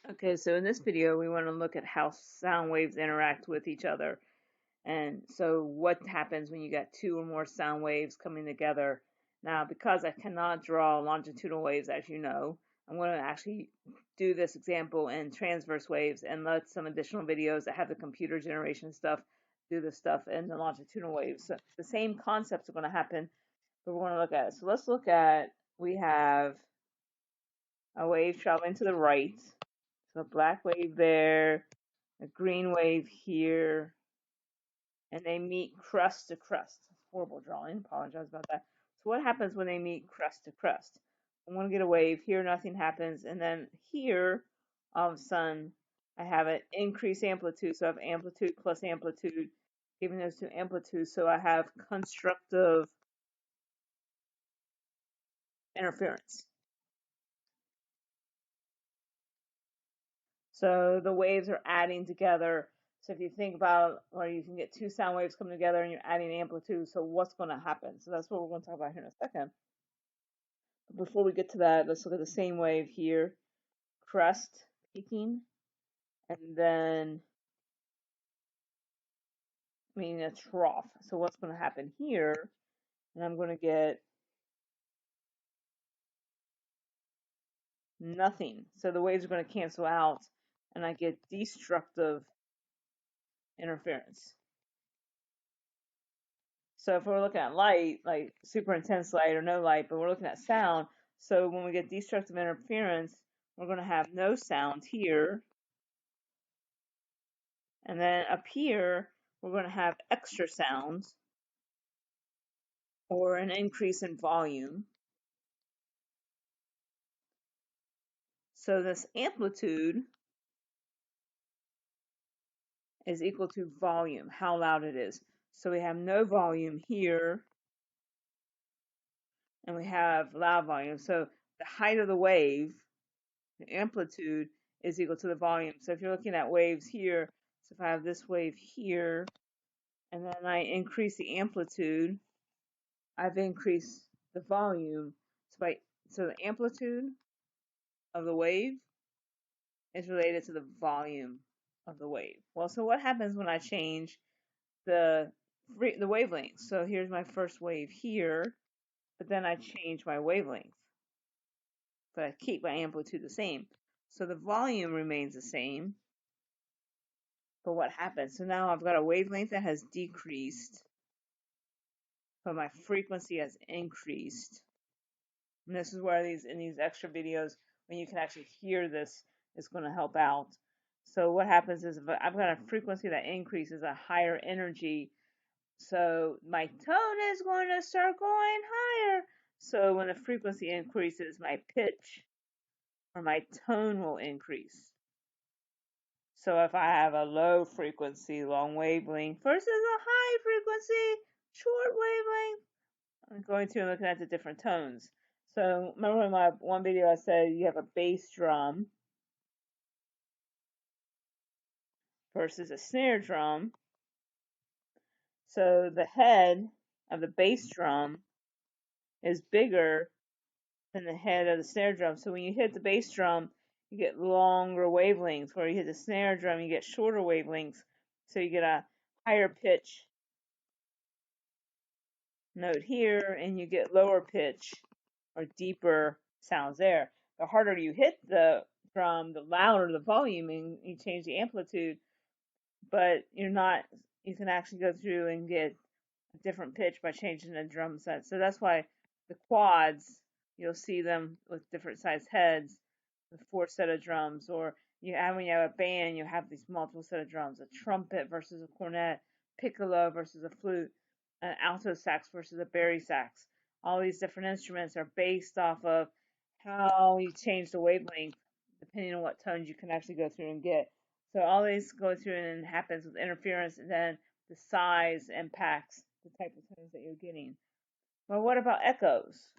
Okay, so in this video, we want to look at how sound waves interact with each other. And so what happens when you got two or more sound waves coming together? Now, because I cannot draw longitudinal waves, as you know, I'm going to actually do this example in transverse waves and let some additional videos that have the computer generation stuff do the stuff in the longitudinal waves. So the same concepts are going to happen, but we're going to look at it. So let's look at, we have a wave traveling to the right. So a black wave there, a green wave here, and they meet crust to crust. Horrible drawing, apologize about that. So what happens when they meet crust to crust? I'm going to get a wave here, nothing happens, and then here, all of a sudden, I have an increased amplitude. So I have amplitude plus amplitude, giving those two amplitudes. So I have constructive interference. So the waves are adding together. So if you think about where you can get two sound waves coming together and you're adding amplitude, so what's going to happen? So that's what we're going to talk about here in a second. But before we get to that, let's look at the same wave here. Crest peaking, and then, a trough. So what's going to happen here? And I'm going to get nothing. So the waves are going to cancel out, and I get destructive interference. So if we're looking at light, like super intense light or no light, but we're looking at sound, so when we get destructive interference, we're going to have no sound here. And then up here, we're going to have extra sounds or an increase in volume. So this amplitude is equal to volume, how loud it is. So we have no volume here, and we have loud volume. So the height of the wave, the amplitude, is equal to the volume. So if you're looking at waves here, so if I have this wave here, and then I increase the amplitude, I've increased the volume. So the amplitude of the wave is related to the volume of the wave. Well, so what happens when I change the wavelength? So here's my first wave here, but then I change my wavelength, but I keep my amplitude the same. So the volume remains the same, but what happens? So now I've got a wavelength that has decreased, but my frequency has increased. And this is where in these extra videos, when you can actually hear this, is going to help out. So what happens is if I've got a frequency that increases, a higher energy, so my tone is going to start going higher. So when the frequency increases, my pitch or my tone will increase. So if I have a low frequency, long wavelength versus a high frequency, short wavelength, I'm going to and looking at the different tones. So remember in my one video I said you have a bass drum versus a snare drum. So the head of the bass drum is bigger than the head of the snare drum. So when you hit the bass drum, you get longer wavelengths. Where you hit the snare drum, you get shorter wavelengths. So you get a higher pitch note here, and you get lower pitch or deeper sounds there. The harder you hit the drum, the louder the volume, and you change the amplitude. But you can actually go through and get a different pitch by changing the drum set. So that's why the quads, you'll see them with different sized heads with 4 set of drums, or when you have a band, you have these multiple set of drums, a trumpet versus a cornet, piccolo versus a flute, an alto sax versus a bari sax. All these different instruments are based off of how you change the wavelength depending on what tones you can actually go through and get. So all these go through and happens with interference, and then the size impacts the type of tones that you're getting. Well, what about echoes?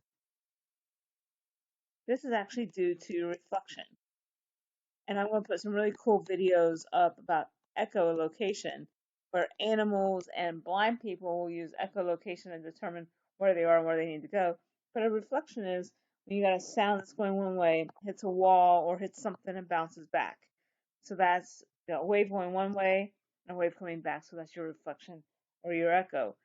This is actually due to reflection. And I'm going to put some really cool videos up about echolocation, where animals and blind people will use echolocation to determine where they are and where they need to go. But a reflection is when you got a sound that's going one way, hits a wall or hits something and bounces back. So that's a wave going one way and a wave coming back. So that's your reflection or your echo.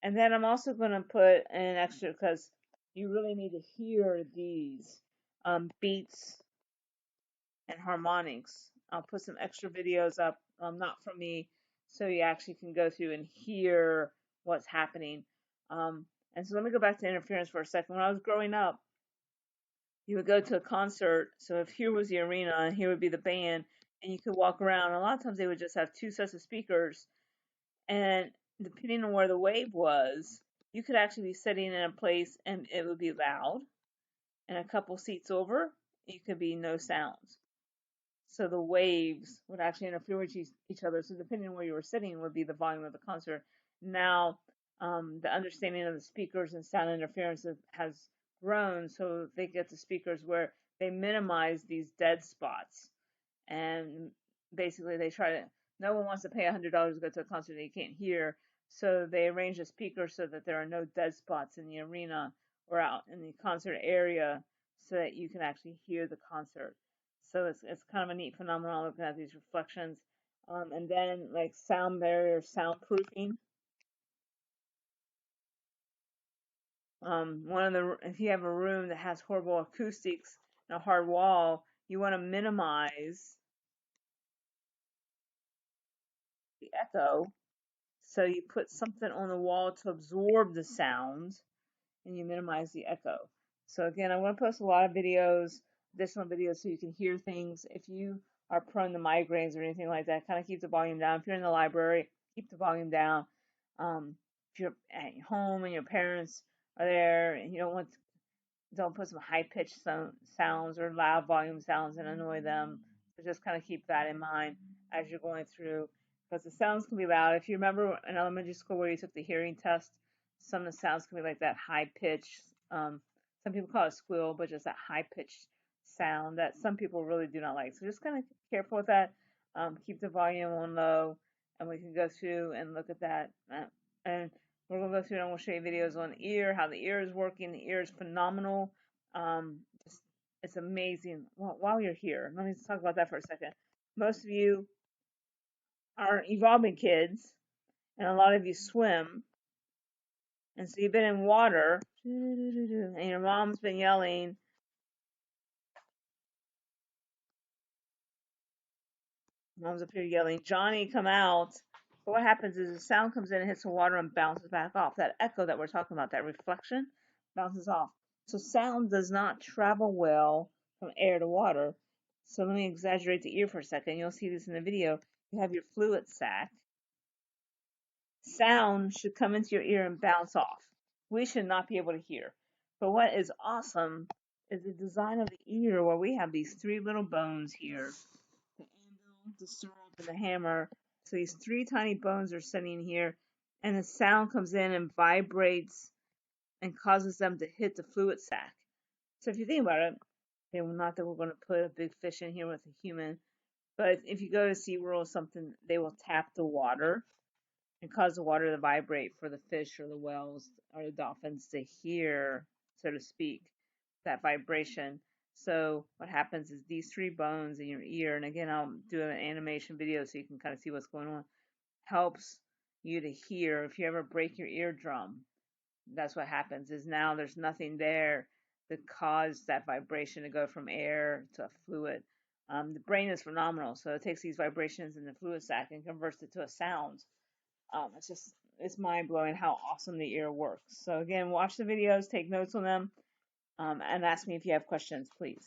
And then I'm also going to put an extra because you really need to hear these beats and harmonics. I'll put some extra videos up, not from me, so you actually can go through and hear what's happening. And so let me go back to interference for a second. When I was growing up, you would go to a concert. So if here was the arena and here would be the band, and you could walk around. A lot of times they would just have two sets of speakers, and depending on where the wave was, you could actually be sitting in a place and it would be loud, and a couple seats over, it could be no sounds. So the waves would actually interfere with each other. So depending on where you were sitting would be the volume of the concert. Now, the understanding of the speakers and sound interference has grown, so they get the speakers where they minimize these dead spots. And basically, they try to. No one wants to pay $100 to go to a concert that you can't hear, so they arrange the speakers so that there are no dead spots in the arena or out in the concert area, so that you can actually hear the concert. So it's kind of a neat phenomenon looking at these reflections. And then like sound barrier, soundproofing. If you have a room that has horrible acoustics and a hard wall, you want to minimize the echo. So you put something on the wall to absorb the sounds and you minimize the echo. So again, I'm going to post a lot of videos, additional videos so you can hear things. If you are prone to migraines or anything like that, kind of keep the volume down. If you're in the library, keep the volume down. If you're at home and your parents are there and you don't put some high pitched sounds or loud volume sounds and annoy them. So just kind of keep that in mind as you're going through, because the sounds can be loud. If you remember in elementary school where you took the hearing test, some of the sounds can be like that high pitched. Some people call it squeal, but just that high pitched sound that some people really do not like. So just kind of careful with that. Keep the volume on low, and we can go through and look at that. And we're going to go through and I'm going to show you videos on the ear, how the ear is working. The ear is phenomenal. Just, it's amazing. Well, while you're here, let me talk about that for a second. Most of you are evolving kids, and a lot of you swim. And so you've been in water, and your mom's been yelling, mom's up here yelling, Johnny, come out. But what happens is the sound comes in and hits the water and bounces back off. That echo that we're talking about, that reflection, bounces off. So sound does not travel well from air to water. So let me exaggerate the ear for a second. You'll see this in the video. You have your fluid sac. Sound should come into your ear and bounce off. We should not be able to hear. But what is awesome is the design of the ear, where we have these three little bones here, the anvil, the syrup, and the hammer. So these three tiny bones are sitting here, and the sound comes in and vibrates and causes them to hit the fluid sac. So if you think about it, okay, well, not that we're going to put a big fish in here with a human, but if you go to SeaWorld or something, they will tap the water and cause the water to vibrate for the fish or the whales or the dolphins to hear, so to speak, that vibration. So what happens is these three bones in your ear, and again, I'll do an animation video so you can kind of see what's going on, helps you to hear. If you ever break your eardrum, that's what happens, is now there's nothing there that caused that vibration to go from air to a fluid. The brain is phenomenal, so it takes these vibrations in the fluid sac and converts it to a sound. It's mind blowing how awesome the ear works. So again, watch the videos, take notes on them, and ask me if you have questions, please.